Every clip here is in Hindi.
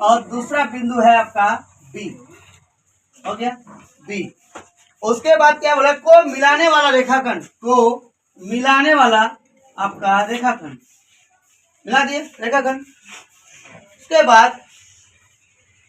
और दूसरा बिंदु है आपका बी। हो गया बी। उसके बाद क्या बोला, को मिलाने वाला रेखाखंड, को मिलाने वाला आपका रेखाखंड मिला दिए रेखाखंड। उसके बाद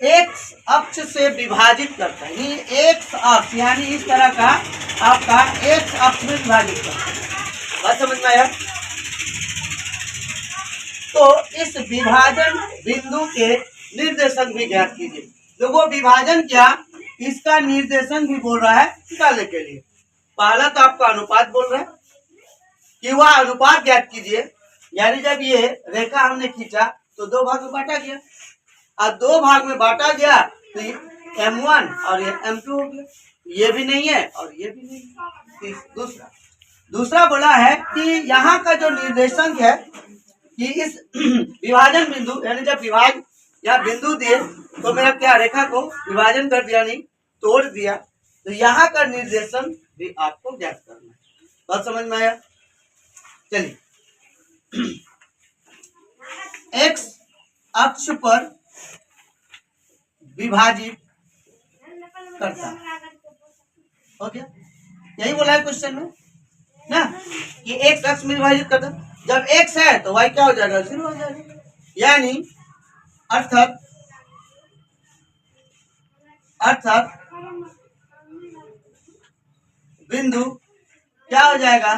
एक्स अक्ष से विभाजित करता है, ये एक्स अक्ष यानी इस तरह का आपका एक्स अक्ष में विभाजित करता है। बात समझ में आया? तो इस विभाजन बिंदु के निर्देशक भी ज्ञात कीजिए। जो वो विभाजन क्या, इसका निर्देशन भी बोल रहा है निकालने के लिए। पहला तो आपका अनुपात बोल रहा है कि वह अनुपात ज्ञात कीजिए, यानी जब ये रेखा हमने खींचा तो दो भाग में बांटा गया, और दो भाग में बांटा गया तो ये M1 और ये M2 हो गया। ये भी नहीं है और ये भी नहीं है। दूसरा बोला है कि यहाँ का जो निर्देशांक है कि इस विभाजन बिंदु यानी जब विभाग या बिंदु दिए तो मेरा क्या रेखा को विभाजन कर दिया, नहीं तोड़ दिया, तो यहाँ का निर्देशन भी आपको ज्ञात करना है। बात समझ में आया? चलिए, एक्स अक्ष पर विभाजित करता हो गया, यही बोला है क्वेश्चन में ना कि एक्स अक्ष में विभाजित करता। जब एक्स है तो वाई क्या हो जाएगा, जीरो हो जाएगा। यानी अर्थात बिंदु क्या हो जाएगा,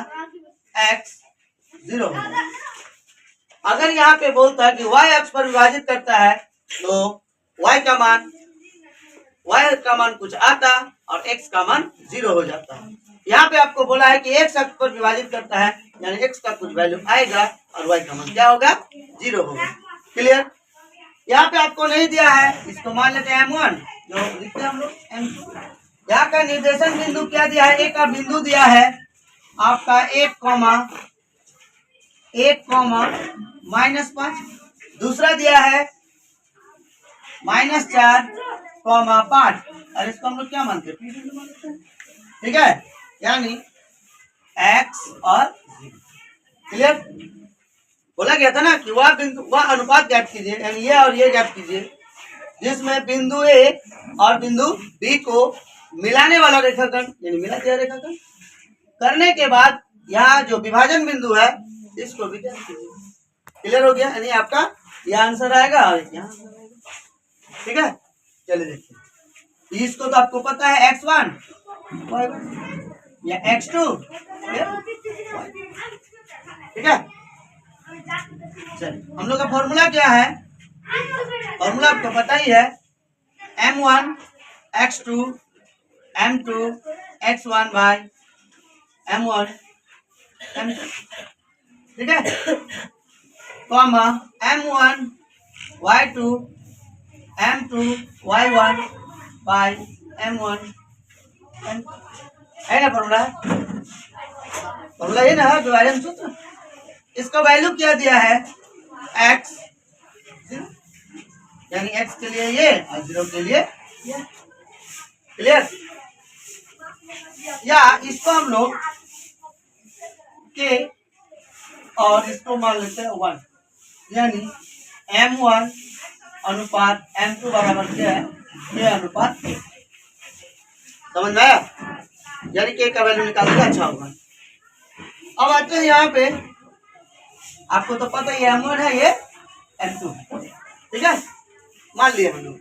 एक्स जीरो हो जाएगा। अगर यहाँ पे बोलता है कि वाई अक्ष पर विभाजित करता है तो वाई का मान कुछ आता और एक्स का मान जीरो हो जाता है। यहाँ पे आपको बोला है कि एक्स अक्ष पर विभाजित करता है यानी एक्स का कुछ वैल्यू आएगा और वाई का मान क्या होगा, जीरो होगा। क्लियर? यहाँ पे आपको नहीं दिया है, इसको मान लेते हैं M1, जो लिखते हैं हम लोग M2। यहाँ का निर्देशन बिंदु क्या दिया है, एक का बिंदु दिया है आपका 1,5, दूसरा दिया है -4,5, और इसको हम लोग क्या मानते हैं, ठीक है, यानी x और 0। क्लियर? बोला गया था ना कि वह बिंदु वह अनुपात ज्ञात कीजिए, यानी ये और ये ज्ञात कीजिए जिसमें बिंदु ए और बिंदु बी को मिलाने वाला रेखाखंड यानी मिला दिया रेखाखंड करने के बाद यहाँ जो विभाजन बिंदु है इसको भी ज्ञात कीजिए। क्लियर हो गया? यानी आपका यह आंसर आएगा और यहाँ आंसर आएगा। ठीक है, चलिए देखिए, इसको तो आपको पता है x1 या x2, ठीक है। चलिए, हम लोग का फॉर्मूला क्या है, फॉर्मूला आपको पता ही है, M1 x2 M2 x1 by M1 M2, ठीक है, comma M1 y2 M2 y1 by M1 M2, है ना फॉर्मूला? फॉर्मूला ये ना विभाजन सूत्र। इसका वैल्यू क्या दिया है, x, यानी x के लिए ये और 0 के लिए ये। क्लियर? या इसको हम लोग के और इसको मान लेते हैं 1, यानी M1 अनुपात M2 बराबर क्या है, ये अनुपात k। समझ में आया? यानी k का वैल्यू निकाल दिया, अच्छा होगा। अब आते हैं यहाँ पे, आपको तो पता ही है M1 है, ये M2, ठीक है, मान लिया हम लोग।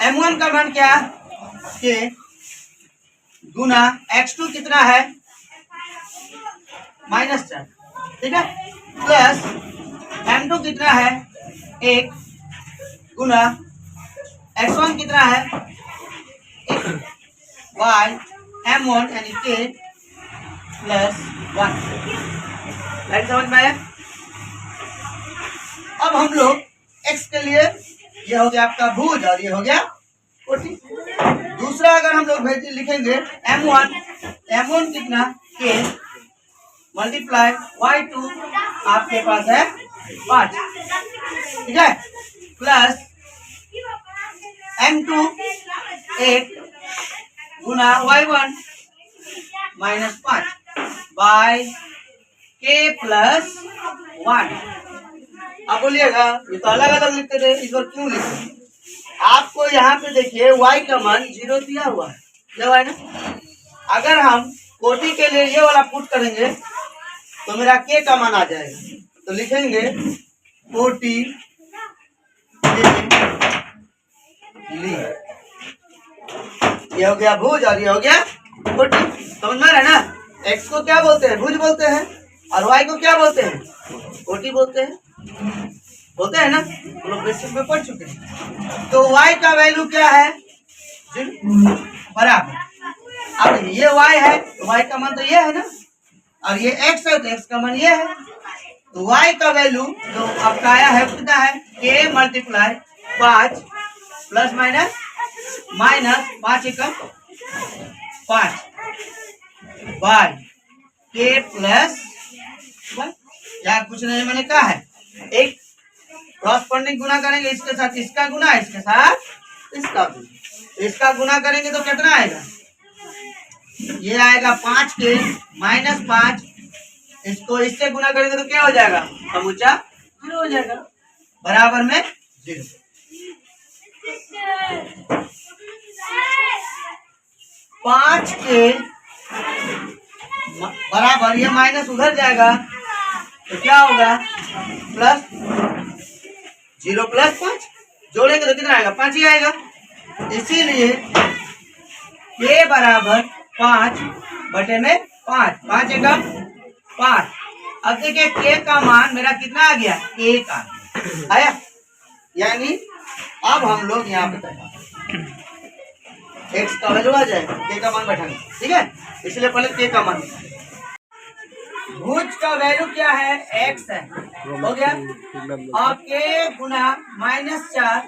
M1 का मान क्या, k गुना x2 कितना है, -4, ठीक है, प्लस M2 कितना है 1 गुना x1 कितना है 1 y M1 यानी k प्लस 1। लाइन समझ में आया? अब हम लोग x के लिए ये हो गया आपका भुज और ये हो गया कोटि। दूसरा अगर हम लोग लिखेंगे M1 कितना k मल्टीप्लाई y2 आपके पास है 5, ठीक है, प्लस M2 1 गुना y1 -5 बाय k प्लस 1, आप बोलिएगा ये तो अलग अलग लिखते थे, इस बार क्यों लिखे? आपको यहाँ पे देखिए y का मान 0 दिया हुआ है, है ना। अगर हम कोटि के लिए ये वाला पुट करेंगे तो मेरा k का मान आ जाएगा, तो लिखेंगे कोटि ली, ये हो गया भुज और ये हो गया कोटि। समझ में आ रहा है ना। x को क्या बोलते हैं? भुज बोलते हैं, और y को क्या बोलते हैं? कोटि बोलते हैं, बोलते हैं ना, हम लोग बेसिक में पढ़ चुके हैं। तो y का वैल्यू क्या है? बराबर, अब ये y है तो y का मान तो ये है ना, और ये x है तो x का मान ये है। तो y का वैल्यू जो आपका आया है कितना है? k multiply 5 plus minus minus 5 एकम 5 बाय k प्लस या कुछ नहीं, मैंने कहा है एक क्रॉसपोंडिंग गुना करेंगे, इसके साथ इसका गुना, इसके साथ इसका गुना, इसका गुना करेंगे तो कितना आएगा? ये आएगा 5k माइनस 5, इसको इससे गुना करेंगे तो क्या हो जाएगा? समूचा 0 हो जाएगा, बराबर में 0। पांच के बराबर ये माइनस उधर जाएगा तो क्या होगा? प्लस 0 प्लस 5 जोड़ेंगे तो कितना आएगा? 5 ही आएगा। इसीलिए k बराबर 5 बटे में 5, 5 एकम 5। अब देखिए k का मान मेरा कितना आ गया? 1 आया, यानी अब हम लोग यहाँ पे x का वैल्यू आ जाएगा, k का मान बैठाएंगे, ठीक है। इसलिए पहले k का मान, भुज का वैल्यू क्या है? x है, हो गया। और k गुना -4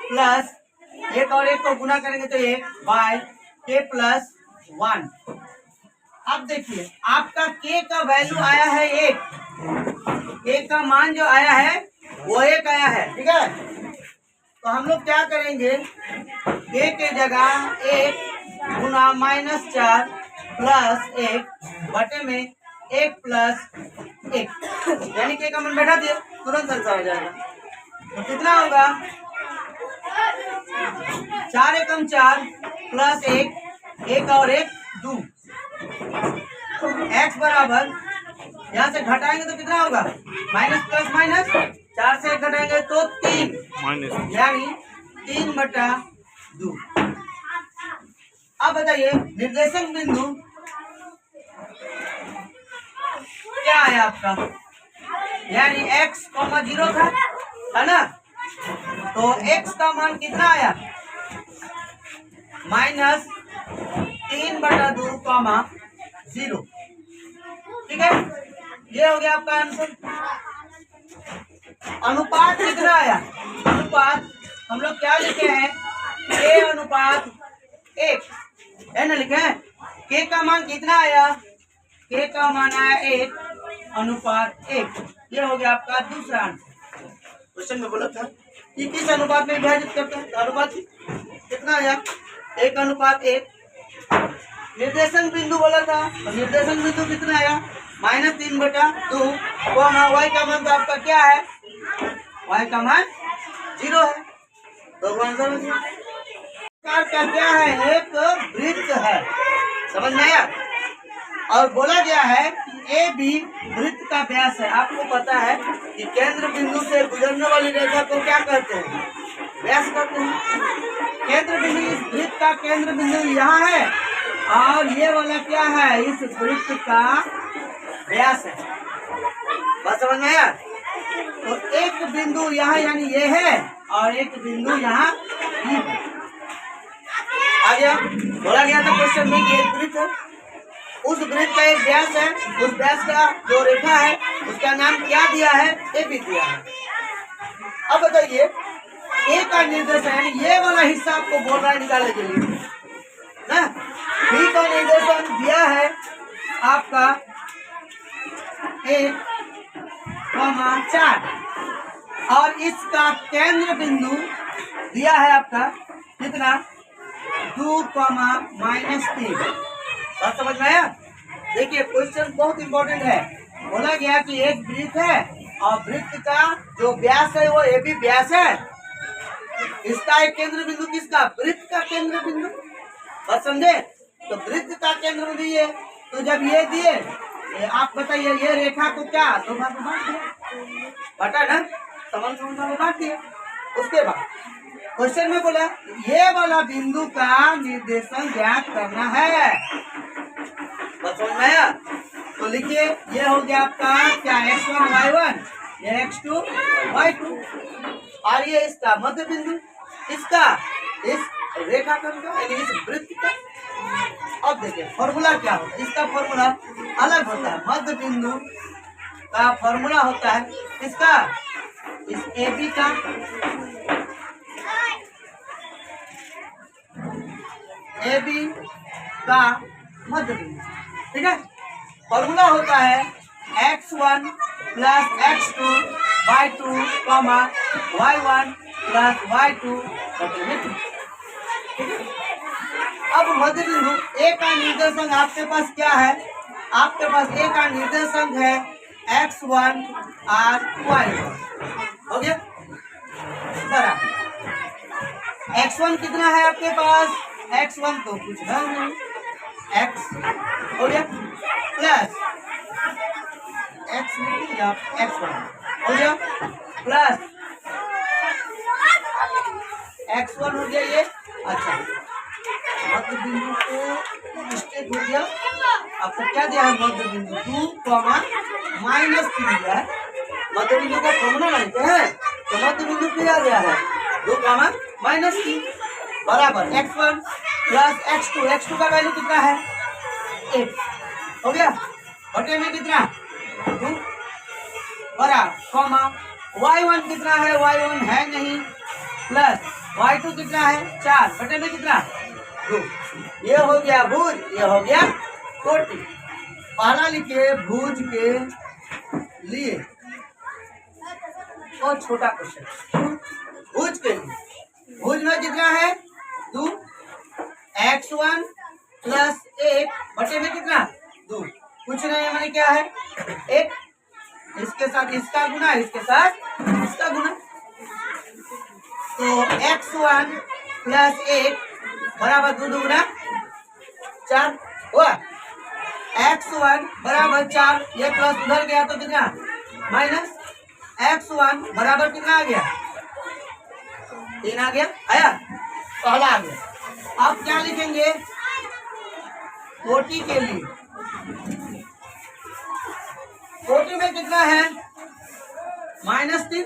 प्लस 1 और 1 को गुना करेंगे तो 1 बाय k प्लस 1। अब देखिए आपका k का वैल्यू आया है 1, k का मान जो आया है वो 1 आया है, ठीक है। तो हम लोग क्या करेंगे? k के जगह 1 गुना -4 प्लस 1 बटे में 1 प्लस 1, यानी k का मान बैठा दिए, तुरंत आंसर आ जाएगा। तो कितना होगा? 4 एकम 4 प्लस 1, 1 और 1 2, x बराबर यहाँ से घटाएंगे तो कितना होगा? माइनस प्लस माइनस, 4 से 1 घटाएंगे तो 3, यानी 3/2। अब बताइए निर्देशक बिंदु क्या है आपका? यानी x, 0 था, है ना। तो x का मान कितना आया? -3/2, 0, ठीक है। ये हो गया आपका आंसर। अनुपात कितना आया? अनुपात हम लोग क्या लिखे हैं? k/1 है ना, लिखे हैं। k का मान कितना आया? k का मान आया 1/1। ये हो गया आपका दूसरा आंसर। क्वेश्चन में बोला था कि किस अनुपात में विभाजित करते हैं, अनुपात कितना आया? 1/1। निर्देशन बिंदु बोला था, तो निर्देशन बिंदु कितना आया? -3/2। y का मान तो आपका क्या है? y का मान 0 है, तो आंसर हो गया। का क्या है? एक वृत्त है, समझ में आया। और बोला गया है कि ए बी वृत्त का व्यास है। आपको पता है कि केंद्र बिंदु से गुजरने वाली रेखा को क्या कहते हैं? व्यास कहते हैं। केंद्र बिंदु, इस वृत्त का केंद्र बिंदु यहाँ है, और ये वाला क्या है? इस वृत्त का व्यास है। बात समझ में आया? तो एक बिंदु यहाँ यानी ये है, और एक बिंदु यहाँ आ गया। बोला गया था क्वेश्चन में कि एक वृत्त है, उस वृत्त का एक व्यास है, उस व्यास का जो रेखा है उसका नाम क्या दिया है? ए बी दिया है। अब बताइए ए का निर्देशन, यानी ये वाला हिस्सा आपको बोल रहा है निकालने के लिए ना। बी का निर्देशन दिया है आपका 1,4, और इसका केंद्र बिंदु दिया है आपका कितना? 2,-3। बात समझ में आया? देखिए क्वेश्चन बहुत इंपॉर्टेंट है। बोला गया कि एक वृत्त है और वृत्त का जो व्यास है वो AB व्यास है। इसका एक केंद्र बिंदु किसका? वृत्त का केंद्र बिंदु। बस समझे? तो वृत्त का केंद्र बिंदु ये। तो जब ये दिए, आप बताइए ये रेखा को क्या दो भाग में बांट दिया, बांटा ना, समान में बांट दिया। उसके बाद क्वेश्चन में बोला ये वाला बिंदु का निर्देशन ज्ञात करना है। बस समझ में आया? तो लिखिए ये हो गया आपका क्या, x1 y1, ये x2 y2, और ये इसका मध्य बिंदु, इसका इस रेखाखंड का यानी इस वृत्त का। अब देखिए फॉर्मूला क्या होता है, इसका फॉर्मूला अलग होता है। मध्य बिंदु का फॉर्मूला होता है इसका, इस AB का, AB का मध्य बिंदु, ठीक है। फॉर्मूला होता है x1 plus x2 y2 y1 plus y2 बटे। अब मध्य बिंदु A का निर्देशांक आपके पास क्या है? आपके पास A का निर्देशांक है x1 और y1। हो गया बराबर। x1 कितना है आपके पास? x1 तो कुछ है नहीं, x हो गया प्लस x या x1 हो गया प्लस x1 हो गया ये। अच्छा, मध्य बिंदु को मिस्टेक हो गया, आपको क्या दिया है? मध्य बिंदु 2, -3 दिया है। मध्य बिंदु का फॉर्मूला जानते हैं, तो मध्य बिंदु क्या दिया है? 2, -3 बराबर x1 प्लस x2। x2 का वैल्यू कितना है? 1 हो गया, बटे में कितना? 2 बराबर, y1 कितना है? y1 है नहीं, प्लस y2 कितना है? 4 बटे में कितना? 2। ये हो गया भुज, ये हो गया कोटि। पहला लिखिए भुज के लिए और छोटा क्वेश्चन, भुज के लिए। भुज में कितना है? 2, x1 प्लस 1 बटे में कितना? 2। कुछ नहीं है, मैंने क्या है? 1, इसके साथ इसका गुना, इसके साथ इसका गुना। तो x1 प्लस 1 बराबर 2 गुना 4 हुआ। x1 बराबर 4, ये प्लस उधर गया तो कितना? माइनस। x1 बराबर कितना आ गया? 3 आ गया, आया? पहला आ गया। अब क्या लिखेंगे? कोटि के लिए। कोटि में कितना है? -3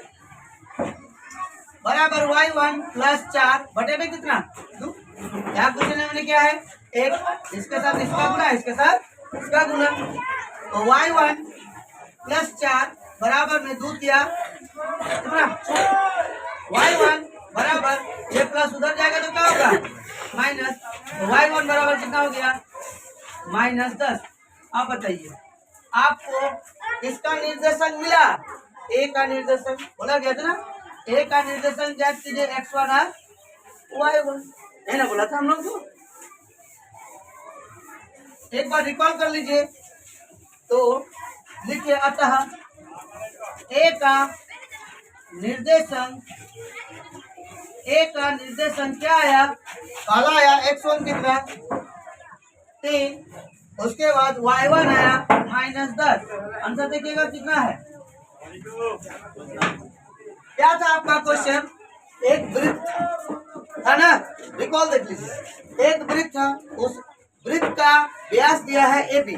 बराबर y1 प्लस 4 बटे में कितना? 2। यहाँ क्वेश्चन में मैंने क्या है? 1, इसके साथ इसका गुना, इसके साथ इसका गुना। तो y1 प्लस 4 बराबर में 2 किया कितना? y1 बराबर, ये प्लस उधर जाएगा तो क्या होगा? माइनस। तो y1 बराबर कितना हो गया? -10। आप बताइए आपको इसका निर्देशन मिला? A का निर्देशन बोला गया था ना, A का निर्देशन ज्ञात कीजिए x1 और y1, है ना, बोला था हम लोग को। एक बार रिकॉल कर लीजिए। तो लिखिए अतः A का निर्देशन क्या आया? काला आया x1 कितना? 3, उसके बाद y1 आया -10। आंसर देखिएगा कितना है? क्या था आपका क्वेश्चन? एक वृत्त था ना, रिकॉल देख लीजिए। एक वृत्त था, उस वृत्त का व्यास दिया है AB,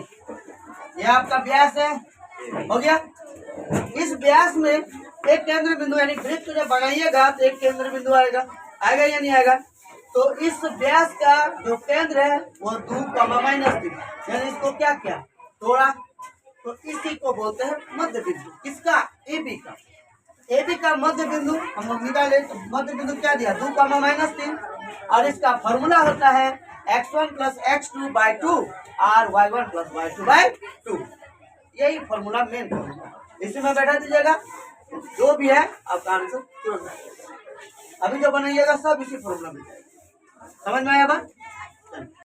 यह आपका व्यास है, हो गया। इस व्यास में एक केंद्र बिंदु, यानी वृत्त जब बनाइएगा तो एक केंद्र बिंदु आएगा, आएगा या नहीं आएगा? तो इस व्यास का जो केंद्र है वो 2, -3, यानी इसको क्या किया? तोड़ा। तो इसी को बोलते हैं मध्य बिंदु। किसका? AB का। AB का मध्य बिंदु हम लोग निकाले तो मध्य बिंदु क्या दिया? 2, -3, और इसका फॉर्मूला होता है x1 प्लस x2 बाई 2 और y1 प्लस y2 बाई 2। यही फॉर्मूला मेन फॉर्मूला, इसी में बैठा दीजिएगा। जो भी है आपका आंसर तुरंत अभी जो बनाइएगा सब इसी फॉर्मूला में। समझ में आया बात?